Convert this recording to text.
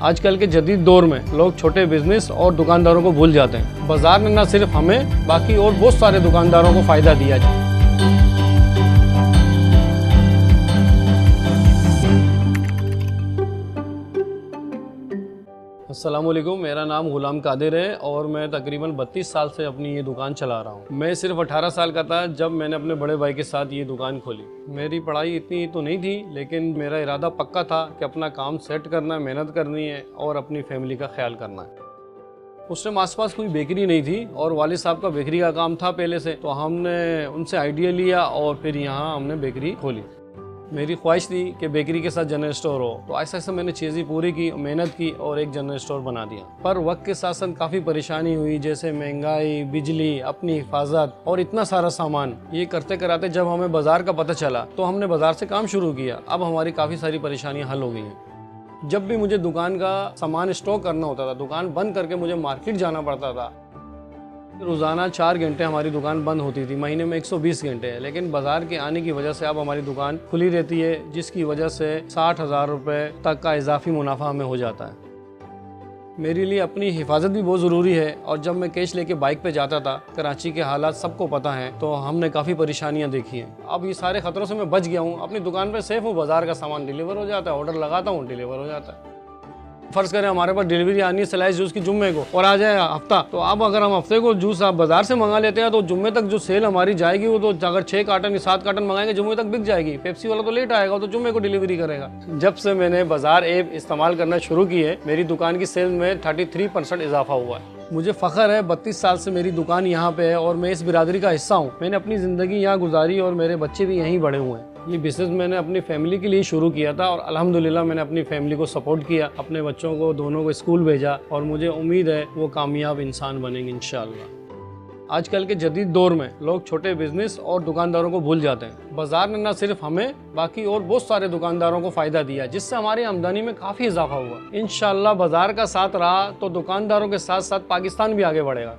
आजकल के जदीद दौर में लोग छोटे बिजनेस और दुकानदारों को भूल जाते हैं। बाजार ने न सिर्फ हमें बाकी और बहुत सारे दुकानदारों को फ़ायदा दिया है। अस्सलामुअलैकुम, मेरा नाम गुलाम कादिर है और मैं तकरीबन 32 साल से अपनी ये दुकान चला रहा हूँ। मैं सिर्फ 18 साल का था जब मैंने अपने बड़े भाई के साथ ये दुकान खोली। मेरी पढ़ाई इतनी तो नहीं थी, लेकिन मेरा इरादा पक्का था कि अपना काम सेट करना है, मेहनत करनी है और अपनी फैमिली का ख्याल करना है। उस टाइम आसपास कोई बेकरी नहीं थी और वालिद साहब का बेकरी का काम था पहले से, तो हमने उनसे आइडिया लिया और फिर यहाँ हमने बेकरी खोली। मेरी ख्वाहिश थी कि बेकरी के साथ जनरल स्टोर हो, तो ऐसा ऐसा मैंने चीज़ें पूरी की, मेहनत की और एक जनरल स्टोर बना दिया। पर वक्त के साथ साथ काफ़ी परेशानी हुई, जैसे महंगाई, बिजली, अपनी हिफाजत और इतना सारा सामान। ये करते कराते जब हमें बाज़ार का पता चला तो हमने बाज़ार से काम शुरू किया। अब हमारी काफ़ी सारी परेशानियाँ हल हो गई हैं। जब भी मुझे दुकान का सामान स्टॉक करना होता था, दुकान बंद करके मुझे मार्केट जाना पड़ता था। रोज़ाना 4 घंटे हमारी दुकान बंद होती थी, महीने में 120 घंटे है। लेकिन बाज़ार के आने की वजह से अब हमारी दुकान खुली रहती है, जिसकी वजह से 60,000 रुपये तक का इजाफी मुनाफा हमें हो जाता है। मेरे लिए अपनी हिफाजत भी बहुत ज़रूरी है और जब मैं कैश लेके बाइक पे जाता था, कराची के हालात सबको पता हैं, तो हमने काफ़ी परेशानियां देखी हैं। अब ये सारे ख़तरों से मैं बच गया हूँ, अपनी दुकान पे सेफ हूँ। बाज़ार का सामान डिलीवर हो जाता है, ऑर्डर लगाता हूँ, डिलीवर हो जाता है। फर्ज करें हमारे पास डिलीवरी आनी है स्लाइस जूस की जुम्मे को और आ जाए हफ्ता, तो अब अगर हम हफ्ते को जूस आप बाजार से मंगा लेते हैं तो जुम्मे तक जो सेल हमारी जाएगी वो तो अगर 6 कार्टन या 7 कार्टन मंगाएंगे जुम्मे तक बिक जाएगी। पेप्सी वाला तो लेट आएगा, तो जुम्मे को डिलीवरी करेगा। जब से मैंने बाजार ऐप इस्तेमाल करना शुरू की है, मेरी दुकान की सेल में 33% इजाफा हुआ है। मुझे फ़ख्र है 32 साल से मेरी दुकान यहाँ पे है और मैं इस बिरादरी का हिस्सा हूँ। मैंने अपनी ज़िंदगी यहाँ गुजारी और मेरे बच्चे भी यहीं बड़े हुए हैं। ये बिज़नेस मैंने अपनी फैमिली के लिए शुरू किया था और अल्हम्दुलिल्लाह मैंने अपनी फैमिली को सपोर्ट किया, अपने बच्चों को दोनों को स्कूल भेजा और मुझे उम्मीद है वो कामयाब इंसान बनेंगे इंशाअल्लाह। आजकल के जदीद दौर में लोग छोटे बिजनेस और दुकानदारों को भूल जाते हैं। बाजार ने न सिर्फ हमें बाकी और बहुत सारे दुकानदारों को फ़ायदा दिया, जिससे हमारी आमदनी में काफ़ी इजाफा हुआ। इंशाअल्लाह बाजार का साथ रहा तो दुकानदारों के साथ साथ पाकिस्तान भी आगे बढ़ेगा।